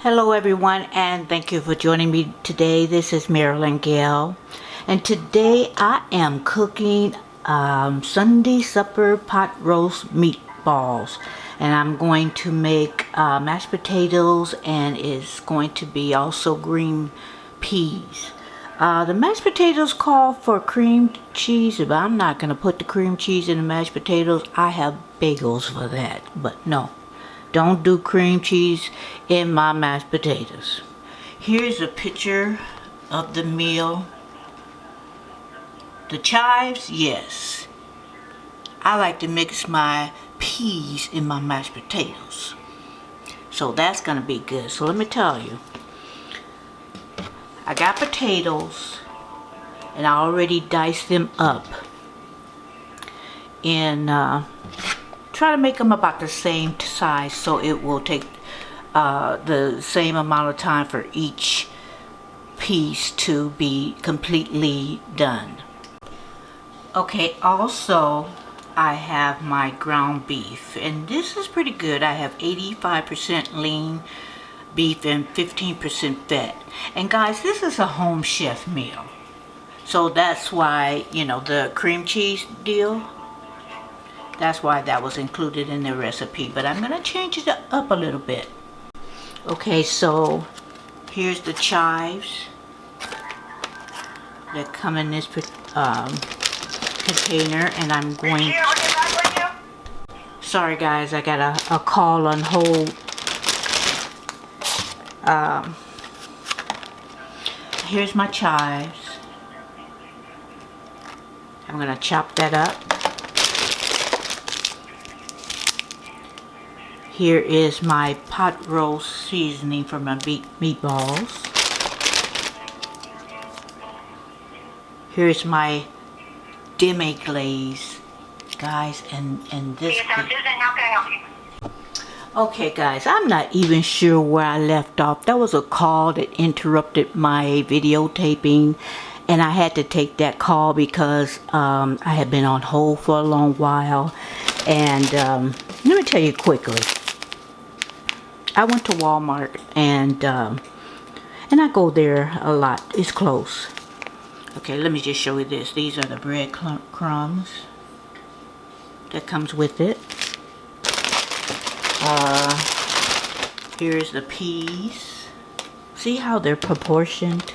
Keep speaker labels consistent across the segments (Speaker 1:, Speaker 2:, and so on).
Speaker 1: Hello everyone, and thank you for joining me today. This is Marilyn Gail, and today I am cooking Sunday supper pot roast meatballs, and I'm going to make mashed potatoes, and it's going to be also green peas. The mashed potatoes call for cream cheese, but I'm not going to put the cream cheese in the mashed potatoes. I have bagels for that, but no. Don't do cream cheese in my mashed potatoes. Here's a picture of the meal. The chives, yes. I like to mix my peas in my mashed potatoes. So that's gonna be good. So let me tell you. I got potatoes and I already diced them up. And try to make them about the same size so it will take the same amount of time for each piece to be completely done. Okay, also I have my ground beef, and this is pretty good. I have 85% lean beef and 15% fat. And guys, this is a home chef meal. So that's why, you know, the cream cheese deal, that's why that was included in the recipe, but I'm going to change it up a little bit. Okay, so here's the chives that come in this container, and I'm going... Sorry guys, I got a call on hold. Here's my chives. I'm going to chop that up. Here is my pot roast seasoning for my meatballs. Here's my demi-glaze, guys, and this. Yes, I'm Susan. How can I help you? Okay, guys, I'm not even sure where I left off. There was a call that interrupted my videotaping, and I had to take that call because I had been on hold for a long while. And let me tell you quickly. I went to Walmart, and I go there a lot. It's close. Okay, let me just show you this. These are the bread crumbs that comes with it. Here's the peas. See how they're proportioned?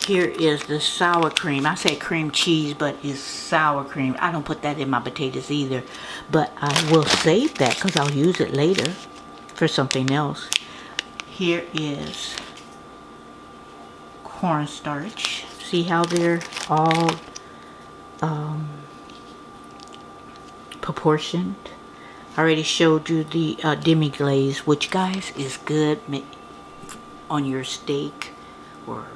Speaker 1: Here is the sour cream. I say cream cheese, but it's sour cream. I don't put that in my potatoes either, but I will save that because I'll use it later for something else. Here is cornstarch. See how they're all proportioned? I already showed you the demi-glaze, which, guys, is good on your steak or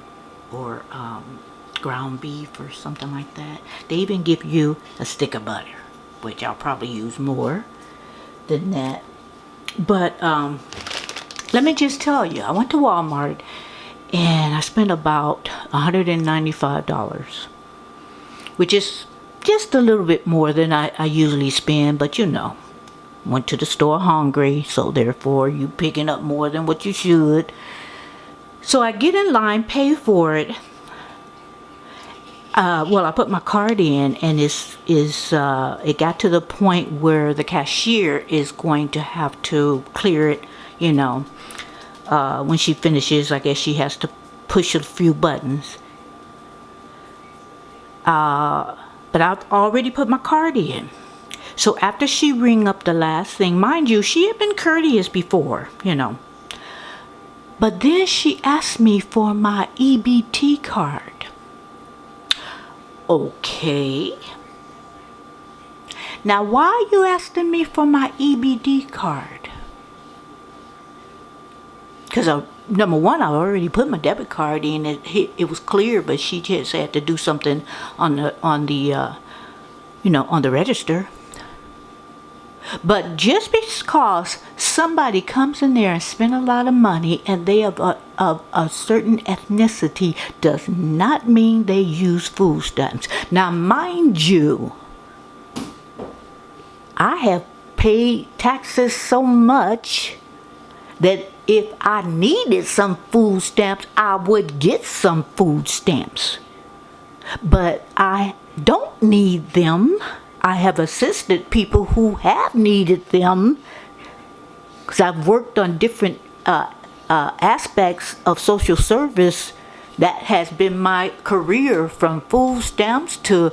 Speaker 1: ground beef or something like that. They even give you a stick of butter, which I'll probably use more than that. But let me just tell you, I went to Walmart and I spent about $195, which is just a little bit more than I usually spend, but you know, went to the store hungry, so therefore you picking up more than what you should. So I get in line, pay for it. Well, I put my card in, and it got to the point where the cashier is going to have to clear it, you know. When she finishes, I guess she has to push a few buttons. But I've already put my card in. So after she ring up the last thing, mind you, she had been courteous before, you know. But then she asked me for my EBT card. Okay. Now, why are you asking me for my EBT card? Because number one, I already put my debit card in. It was clear, but she just had to do something on the register. But just because somebody comes in there and spend a lot of money and they have a certain ethnicity does not mean they use food stamps. Now, mind you, I have paid taxes so much that if I needed some food stamps, I would get some food stamps. But I don't need them. I have assisted people who have needed them, because I've worked on different aspects of social service. That has been my career, from food stamps to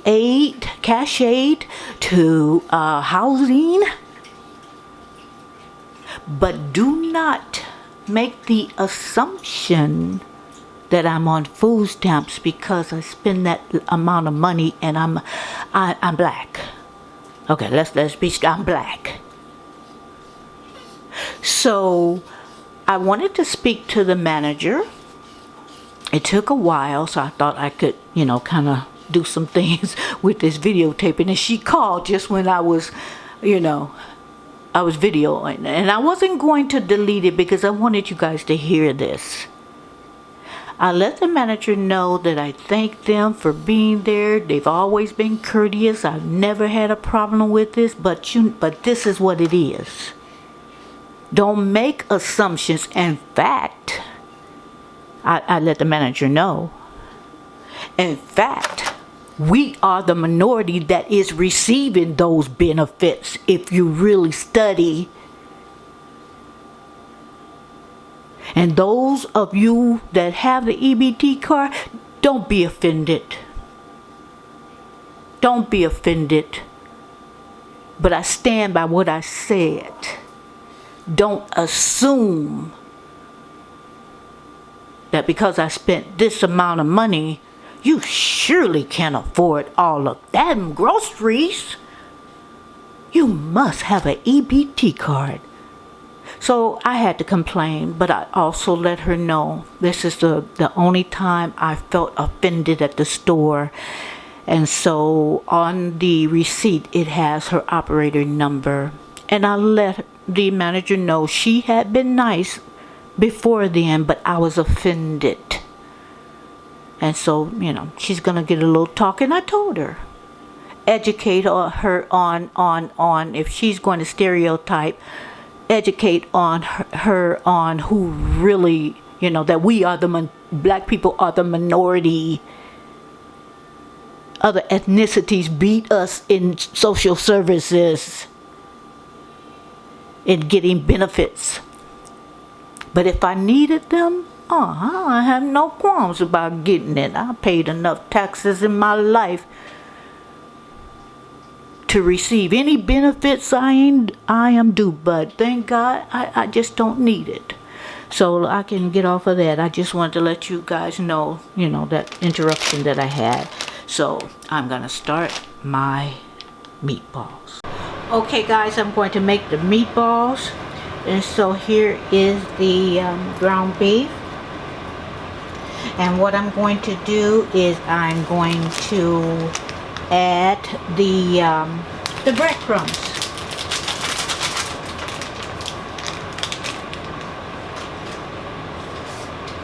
Speaker 1: aid, cash aid, to housing. But do not make the assumption that I'm on food stamps because I spend that amount of money and I'm black. Okay, let's be. I'm black. So I wanted to speak to the manager. It took a while, so I thought I could, kind of do some things with this videotaping. And she called just when I was, I was videoing. And I wasn't going to delete it because I wanted you guys to hear this. I let the manager know that I thank them for being there. They've always been courteous. I've never had a problem with this, but this is what it is. Don't make assumptions. In fact, I let the manager know. In fact, we are the minority that is receiving those benefits if you really study. And those of you that have the EBT card, don't be offended. Don't be offended. But I stand by what I said. Don't assume that because I spent this amount of money, you surely can't afford all of them groceries. You must have an EBT card. So I had to complain, but I also let her know this is the only time I felt offended at the store. And so on the receipt, it has her operator number. And I let the manager know she had been nice before then, but I was offended. And so, she's going to get a little talk. And I told her, educate her on if she's going to stereotype, educate on her on who really, that we are black people are the minority. Other ethnicities beat us in social services, in getting benefits. But if I needed them, I have no qualms about getting it. I paid enough taxes in my life to receive any benefits I am due, but thank God I just don't need it. So I can get off of that. I just wanted to let you guys know, that interruption that I had. So I'm gonna start my meatballs. Okay guys, I'm going to make the meatballs. And so here is the ground beef. And what I'm going to do is I'm going to add the breadcrumbs.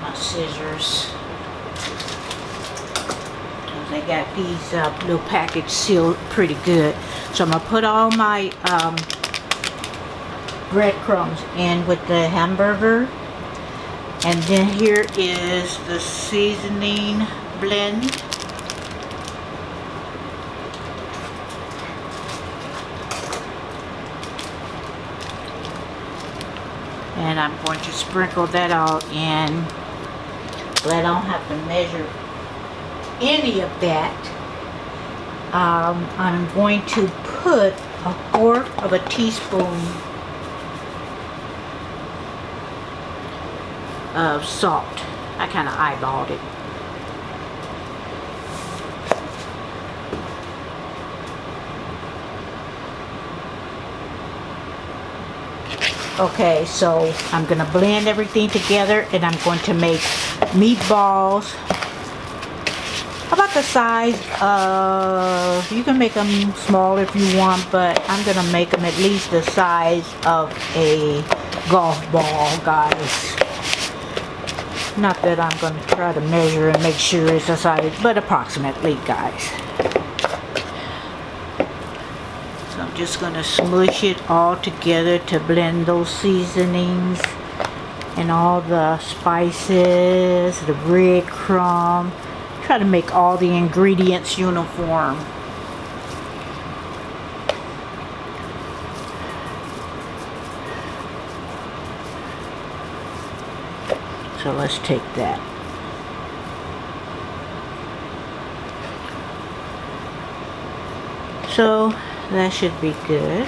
Speaker 1: My scissors. They got these little package sealed pretty good. So I'm gonna put all my breadcrumbs in with the hamburger. And then here is the seasoning blend. And I'm going to sprinkle that all in. But I don't have to measure any of that. I'm going to put 1/4 of a teaspoon of salt. I kind of eyeballed it. Okay, so I'm gonna blend everything together and I'm going to make meatballs about the size of, you can make them small if you want, but I'm gonna make them at least the size of a golf ball, guys. Not that I'm going to try to measure and make sure it's the size, but approximately, guys. So I'm I'm just going to smush it all together to blend those seasonings and all the spices, the breadcrumb. Try to make all the ingredients uniform. So let's take that. So that should be good.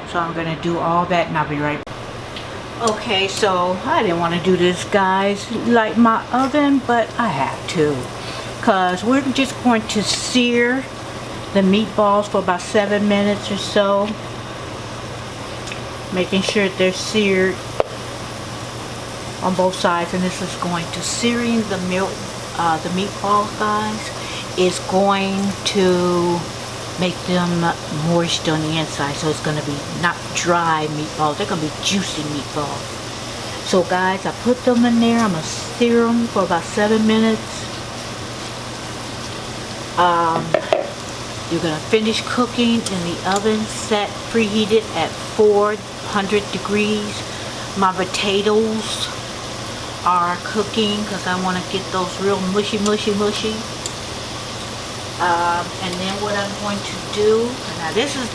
Speaker 1: So I'm going to do all that and I'll be right back. Okay, so I didn't want to do this, guys, light my oven, but I have to. Because we're just going to sear the meatballs for about 7 minutes or so. Making sure they're seared on both sides. And this is going to searing the meatballs, guys, is going to make them moist on the inside. So it's going to be not dry meatballs. They're going to be juicy meatballs. So guys, I put them in there. I'm going to sear them for about 7 minutes. You're going to finish cooking in the oven set preheated at 400 degrees. My potatoes are cooking because I want to get those real mushy. And then what I'm going to do, now this is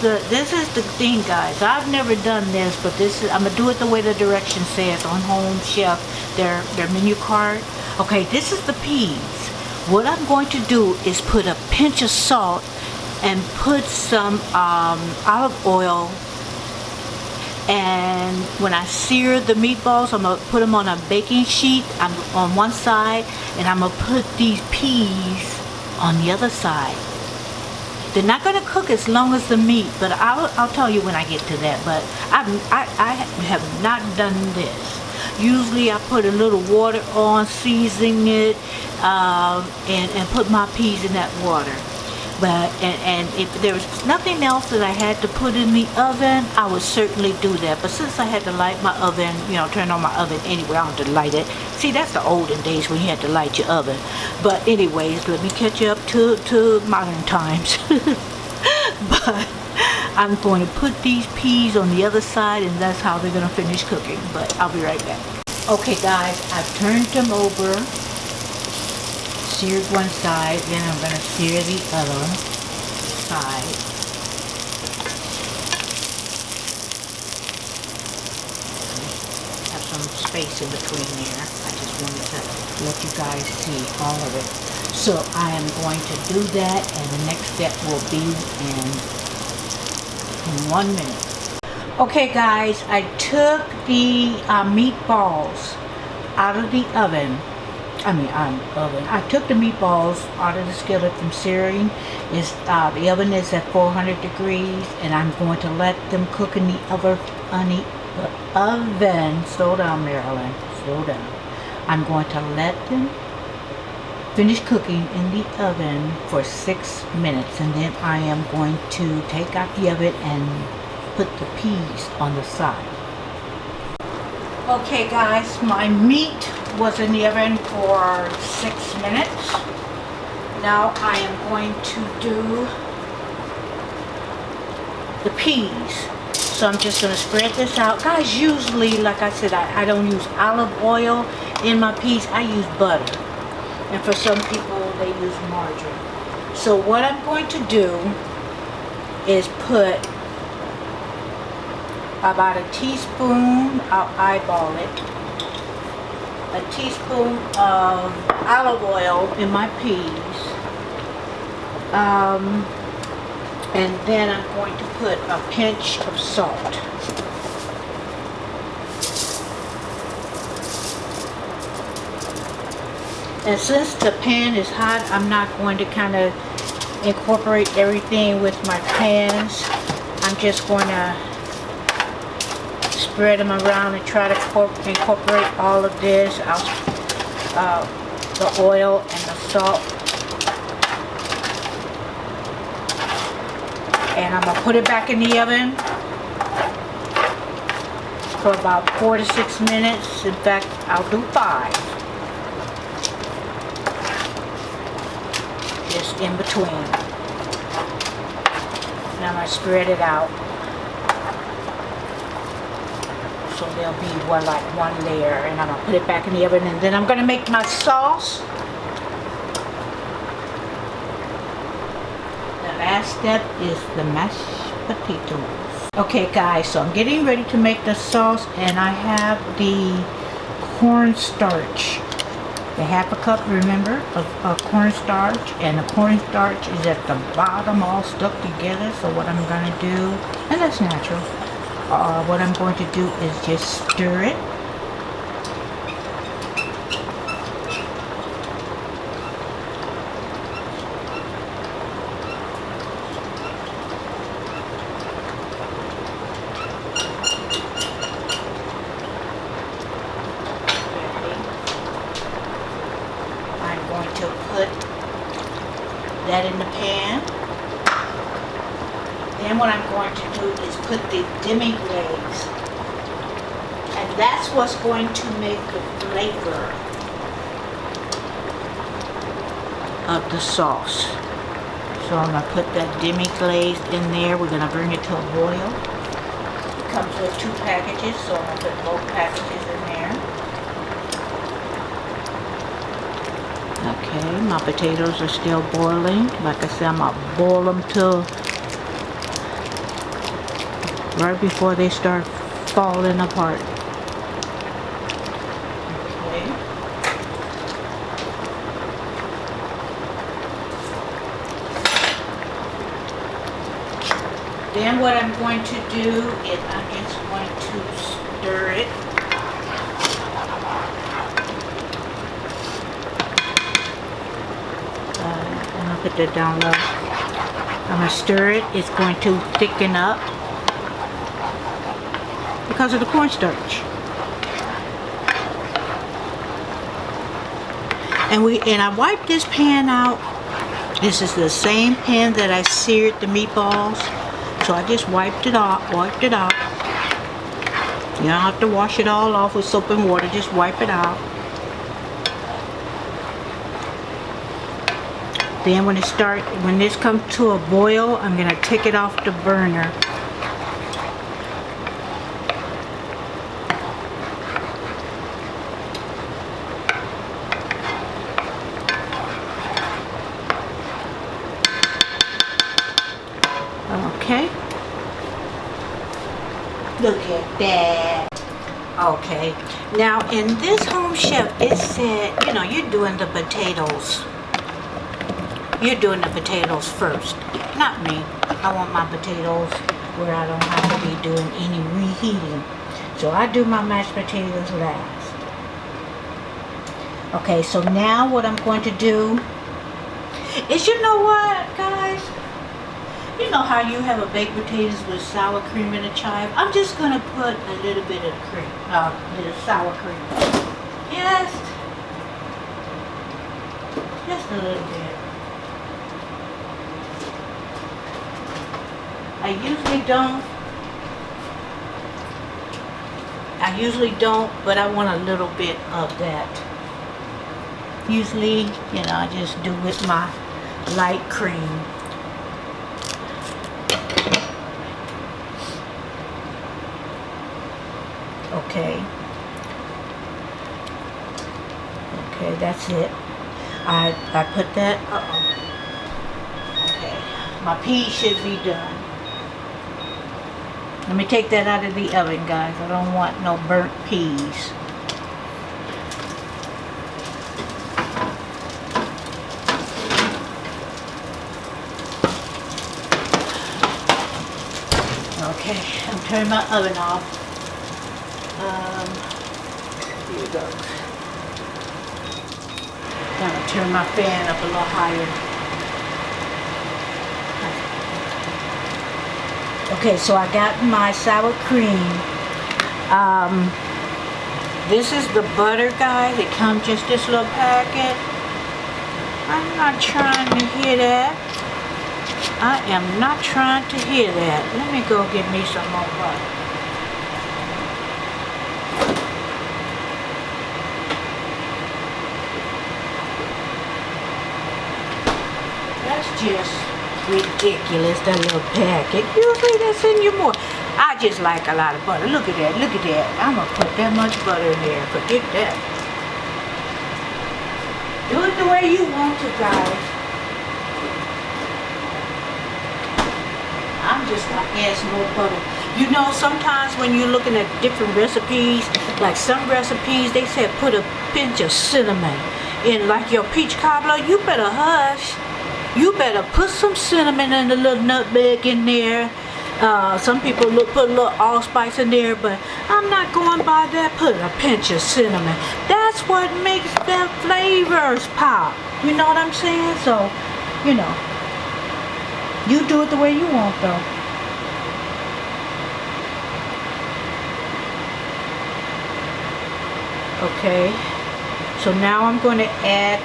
Speaker 1: the thing, guys. I've never done this, but I'm gonna do it the way the directions says on Home Chef, their menu card. Okay, this is the peas. What I'm going to do is put a pinch of salt and put some olive oil. And when I sear the meatballs, I'm gonna put them on a baking sheet. I'm on one side, and I'm gonna put these peas on the other side. They're not going to cook as long as the meat, but I'll tell you when I get to that. But I have not done this. Usually I put a little water on, season it, and put my peas in that water. But and if there was nothing else that I had to put in the oven, I would certainly do that. But since I had to light my oven, turn on my oven anyway, I don't have to light it. See, that's the olden days when you had to light your oven. But anyways, let me catch you up to modern times. But I'm going to put these peas on the other side, and that's how they're going to finish cooking. But I'll be right back. Okay, guys, I've turned them over. Seared one side, then I'm going to sear the other side. Have some space in between there. I just wanted to let you guys see all of it. So I am going to do that, and the next step will be in 1 minute. Okay, guys, I took the meatballs out of the oven. I took the meatballs out of the skillet from searing. The oven is at 400 degrees, and I'm going to let them cook in the oven. Slow down, Marilyn. Slow down. I'm going to let them finish cooking in the oven for 6 minutes, and then I am going to take out the oven and put the peas on the side. Okay, guys, my meat was in the oven for 6 minutes. Now I am going to do the peas. So I'm just going to spread this out. Guys, usually, like I said, I don't use olive oil in my peas. I use butter. And for some people, they use margarine. So what I'm going to do is put about a teaspoon, I'll eyeball it, a teaspoon of olive oil in my peas, and then I'm going to put a pinch of salt. And since the pan is hot, I'm not going to kind of incorporate everything with my pans. I'm just going to spread them around and try to incorporate all of this, the oil and the salt. And I'm going to put it back in the oven for about 4 to 6 minutes. In fact, I'll do 5. Just in between. Now I spread it out. So there'll be like one layer, and I'm gonna put it back in the oven, and then I'm gonna make my sauce. The last step is the mashed potatoes. Okay guys, so I'm getting ready to make the sauce, and I have the cornstarch. The 1/2 cup, remember, of cornstarch, and the cornstarch is at the bottom all stuck together. So what I'm gonna do, and that's natural, what I'm going to do is just stir it. I'm going to put that in the pan. Then what I'm going to do is put the demi-glaze, and that's what's going to make the flavor of the sauce. So I'm going to put that demi-glaze in there. We're going to bring it to a boil. It comes with 2 packages, so I'm going to put both packages in there. Okay, my potatoes are still boiling. Like I said, I'm going to boil them till right before they start falling apart. Okay. Then what I'm going to do is I'm just going to stir it. And I'll put that down low. I'm going to stir it. It's going to thicken up because of the cornstarch. And I wiped this pan out. This is the same pan that I seared the meatballs. So I just wiped it out. You don't have to wash it all off with soap and water. Just wipe it out. Then when this comes to a boil, I'm gonna take it off the burner. Okay. Look at that. Okay. Now in this Home Chef, it said, you know, you're doing the potatoes. You're doing the potatoes first. Not me. I want my potatoes where I don't have to be doing any reheating. So I do my mashed potatoes last. Okay, so now what I'm going to do is, you know what, guys? You know how you have a baked potatoes with sour cream and a chive? I'm just going to put a little bit of cream, little sour cream. Just a little bit. I usually don't, but I want a little bit of that. Usually, you know, I just do with my light cream. Okay. Okay, that's it. I put that, okay. My peas should be done. Let me take that out of the oven, guys. I don't want no burnt peas. Okay, I'm turning my oven off. Here we go. I'm gonna turn my fan up a little higher. Okay, so I got my sour cream. This is the butter, guys. It comes just this little packet. I'm not trying to hear that. I am not trying to hear that. Let me go get me some more butter. just ridiculous, that little packet. Usually they send you more. I just like a lot of butter. Look at that, look at that. I'm gonna put that much butter in there. Forget that. Do it the way you want to, guys. I'm just gonna add some more butter. You know, sometimes when you're looking at different recipes, like some recipes, they said put a pinch of cinnamon in, like your peach cobbler. You better hush. You better put some cinnamon and a little nutmeg in there. Some people put a little allspice in there, but I'm not going by that. Put a pinch of cinnamon. That's what makes the flavors pop. You know what I'm saying? So, you know, you do it the way you want, though. Okay, so now I'm going to add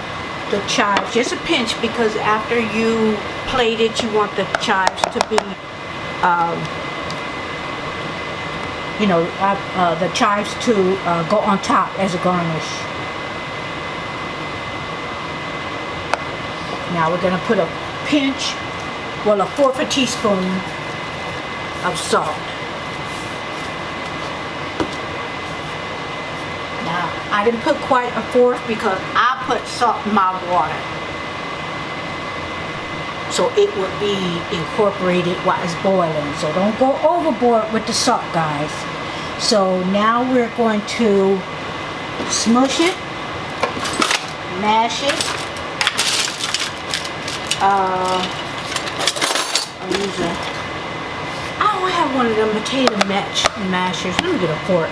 Speaker 1: the chives, just a pinch, because after you plate it, you want the chives to be, you know, the chives to go on top as a garnish. Now we're going to put a pinch, well, a fourth of a teaspoon of salt. Now, I didn't put quite a fourth because I put salt in my water. So it would be incorporated while it's boiling. So don't go overboard with the salt, guys. So now we're going to smush it, mash it. I don't have one of them potato mashers. Let me get a fork.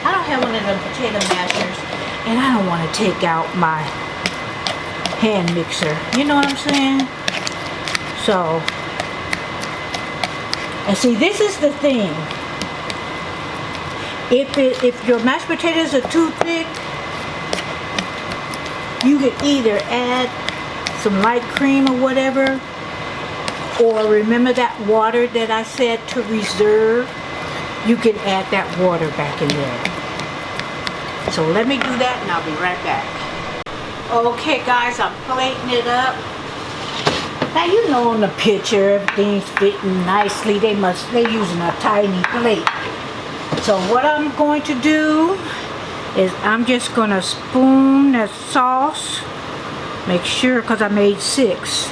Speaker 1: I don't have one of them potato mashers, and I don't want to take out my hand mixer. You know what I'm saying? So, and see, this is the thing. If your mashed potatoes are too thick, you could either add some light cream or whatever, or remember that water that I said to reserve? You can add that water back in there. So let me do that and I'll be right back. Okay guys, I'm plating it up. Now you know on the picture everything's fitting nicely. They're using a tiny plate. So what I'm going to do is I'm just going to spoon that sauce. Make sure, because I made 6.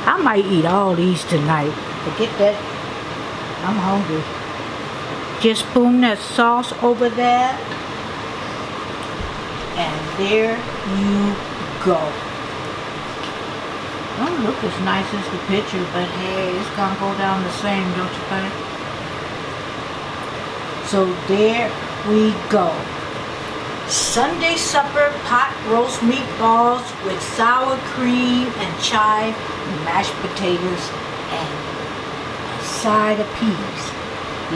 Speaker 1: I might eat all these tonight. Forget that. I'm hungry. Just spoon that sauce over that. And there you go. Don't look as nice as the picture, but hey, it's gonna go down the same, don't you think? So there we go. Sunday supper pot roast meatballs with sour cream and chive, mashed potatoes, and a side of peas.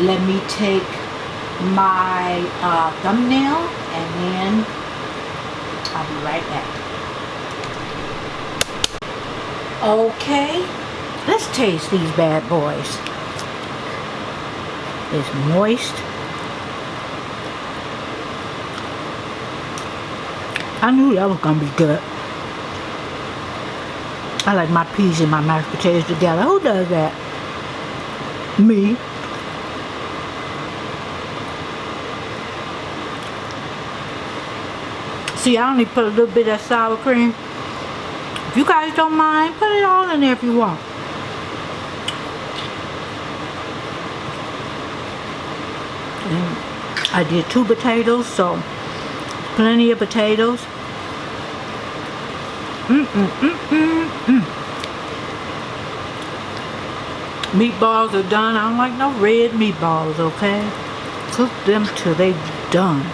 Speaker 1: Let me take my thumbnail and then I'll be right back. Okay, let's taste these bad boys. It's moist. I knew that was gonna be good. I like my peas and my mashed potatoes together. Who does that? Me. See, I only put a little bit of sour cream. If you guys don't mind, put it all in there if you want. And I did 2 potatoes, so plenty of potatoes. Meatballs are done. I don't like no red meatballs, okay? Cook them till they done.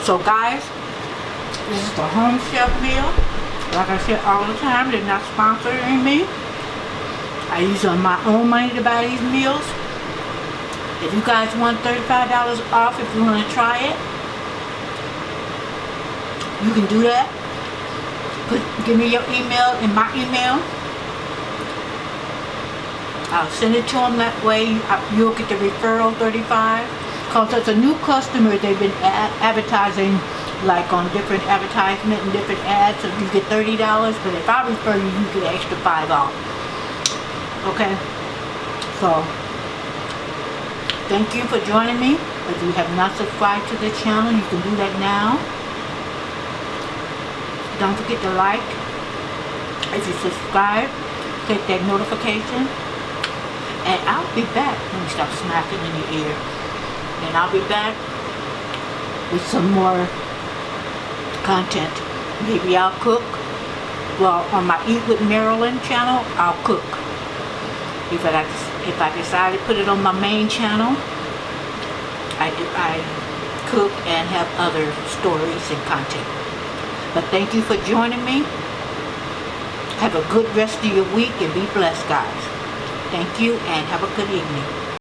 Speaker 1: So guys, this is the home chef meal. Like I said all the time, they're not sponsoring me. I use my own money to buy these meals. If you guys want $35 off if you want to try it, you can do that. Give me your email in my email. I'll send it to them that way. You'll get the referral $35. Because as a new customer, they've been advertising like on different advertisement and different ads, so you get $30, but if I refer you, you get an extra $5 off. Okay, so thank you for joining me. If you have not subscribed to the channel, you can do that now. Don't forget to like. If you subscribe, click that notification, and I'll be back. Let me stop smacking in your ear. And I'll be back with some more content. Maybe I'll cook. Well, on my Eat with Marilyn channel, I'll cook. If I decide to put it on my main channel, I cook and have other stories and content. But thank you for joining me. Have a good rest of your week and be blessed, guys. Thank you and have a good evening.